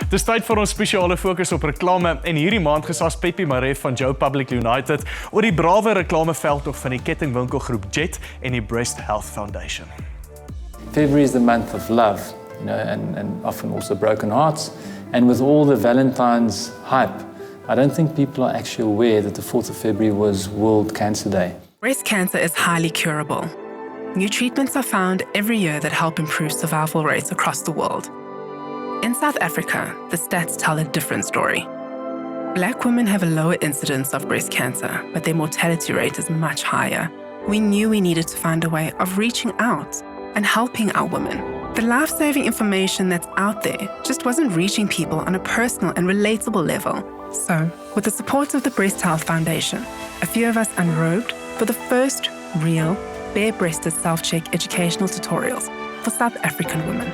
Dis tyd vir ons spesiale fokus op reklame en hierdie maand gesels Pepe Marais van Joe Public United oor die Brawe reklame-veldtog van die kettingwinkelgroep Jet en die Breast Health Foundation. February is the month of love, and often also broken hearts. And with all the Valentine's hype, I don't think people are actually aware that the 4th of February was World Cancer Day. Breast cancer is highly curable. New treatments are found every year that help improve survival rates across the world. In South Africa, the stats tell a different story. Black women have a lower incidence of breast cancer, but their mortality rate is much higher. We knew we needed to find a way of reaching out and helping our women. The life-saving information that's out there just wasn't reaching people on a personal and relatable level. So, with the support of the Breast Health Foundation, a few of us unrobed for the first real bare-breasted self-check educational tutorials for South African women.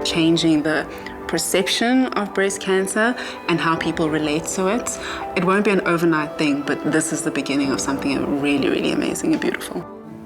Changing the perception of breast cancer and how people relate to it. It won't be an overnight thing, but this is the beginning of something really, really amazing and beautiful.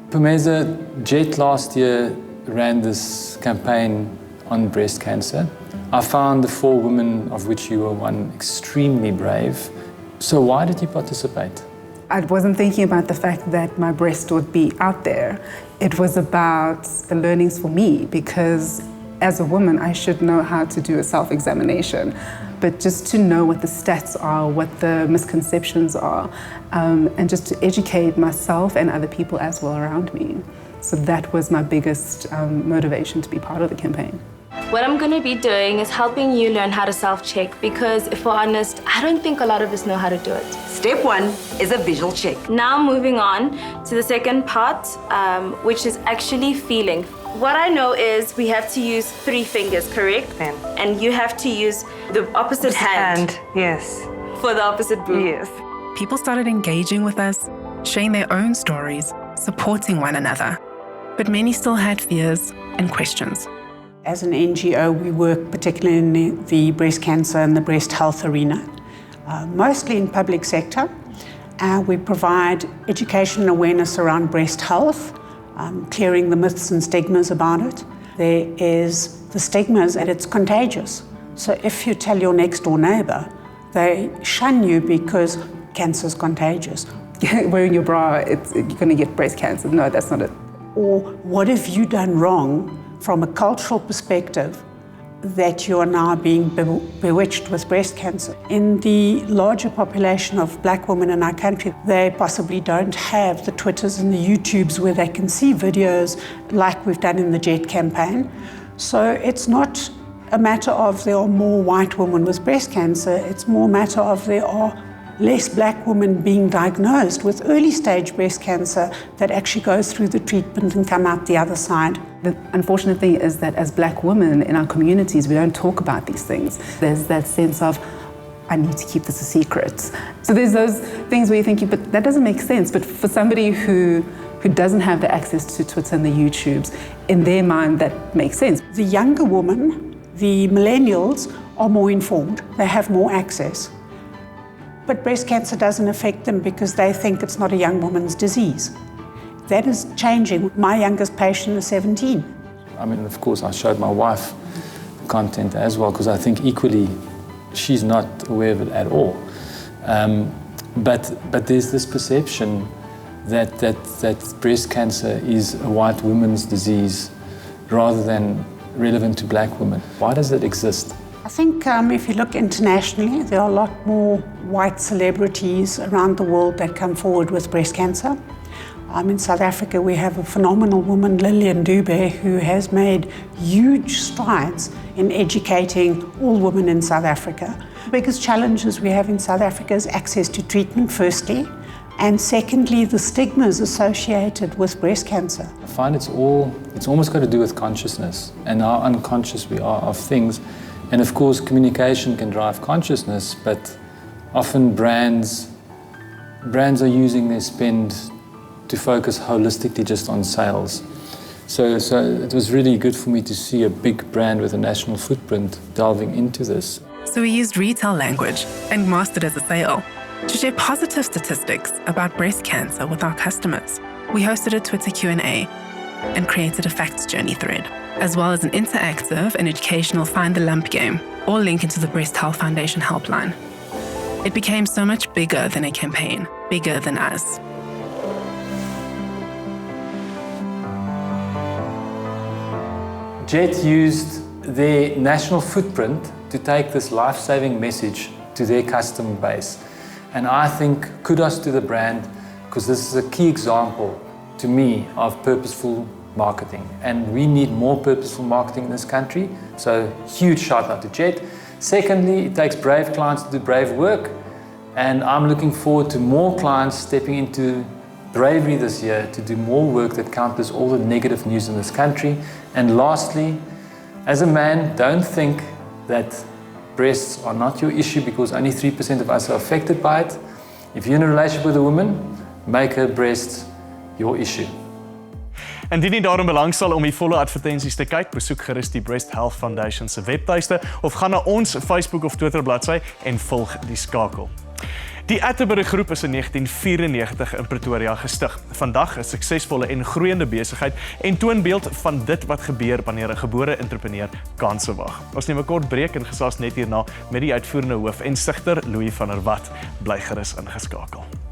Phumeza, Jet last year ran this campaign on breast cancer. I found the 4 women, of which you were one, extremely brave. So why did you participate? I wasn't thinking about the fact that my breast would be out there. It was about the learnings for me, because as a woman, I should know how to do a self-examination. But just to know what the stats are, what the misconceptions are, and just to educate myself and other people as well around me. So that was my biggest motivation to be part of the campaign. What I'm going to be doing is helping you learn how to self-check, because if we're honest, I don't think a lot of us know how to do it. Step 1 is a visual check. Now moving on to the second part, which is actually feeling. What I know is we have to use 3 fingers, correct? Then. And you have to use the opposite hand Yes. for the opposite boob. Yes. People started engaging with us, sharing their own stories, supporting one another. But many still had fears and questions. As an NGO, we work particularly in the breast cancer and the breast health arena, mostly in public sector. We provide education and awareness around breast health, clearing the myths and stigmas about it. There is the stigmas that it's contagious. So if you tell your next door neighbor, they shun you because cancer is contagious. Wearing your bra, you're going to get breast cancer. No, that's not it. Or what have you done wrong from a cultural perspective that you are now being bewitched with breast cancer? In the larger population of black women in our country, they possibly don't have the Twitters and the YouTubes where they can see videos like we've done in the Jet campaign. So it's not a matter of there are more white women with breast cancer, it's more a matter of there are less black women being diagnosed with early stage breast cancer that actually goes through the treatment and come out the other side. The unfortunate thing is that as black women in our communities, we don't talk about these things. There's that sense of, I need to keep this a secret. So there's those things where you're thinking, but that doesn't make sense. But for somebody who doesn't have the access to Twitter and the YouTubes, in their mind that makes sense. The younger women, the millennials, are more informed. They have more access. But breast cancer doesn't affect them because they think it's not a young woman's disease. That is changing. My youngest patient is 17. I mean, of course, I showed my wife the content as well, because I think equally she's not aware of it at all. But there's this perception that breast cancer is a white woman's disease rather than relevant to black women. Why does it exist? I think if you look internationally, there are a lot more white celebrities around the world that come forward with breast cancer. In South Africa, we have a phenomenal woman, Lillian Dube, who has made huge strides in educating all women in South Africa. The biggest challenges we have in South Africa is access to treatment, firstly, and secondly, the stigmas associated with breast cancer. I find it's almost got to do with consciousness and how unconscious we are of things. And of course, communication can drive consciousness, but often brands are using their spend to focus holistically just on sales. So it was really good for me to see a big brand with a national footprint delving into this. So we used retail language and masked it as a sale to share positive statistics about breast cancer with our customers. We hosted a Twitter Q&A and created a facts journey thread. as well as an interactive and educational Find the Lump game, all linked into the Breast Health Foundation helpline. It became so much bigger than a campaign, bigger than us. Jet used their national footprint to take this life-saving message to their customer base. And I think kudos to the brand, because this is a key example to me of purposeful marketing. And we need more purposeful marketing in this country. So huge shout out to Jet. Secondly, it takes brave clients to do brave work. And I'm looking forward to more clients stepping into bravery this year to do more work that counters all the negative news in this country. And lastly, as a man, don't think that breasts are not your issue because only 3% of us are affected by it. If you're in a relationship with a woman, make her breasts your issue. Indien daarin belangstel om die volle advertensies te kyk, besoek gerus die Breast Health Foundation se webtuiste of gaan na ons Facebook of Twitter bladsy en volg die skakel. Die Atterbury groep is in 1994 in Pretoria gestig. Vandag 'n suksesvolle en groeiende besigheid en toonbeeld van dit wat gebeur wanneer 'n gebore entrepreneur kansse wag. Ons neem 'n kort breek en gesels net hierna met die uitvoerende hoof en stigter Louise Turner. Bly gerus ingeskakel.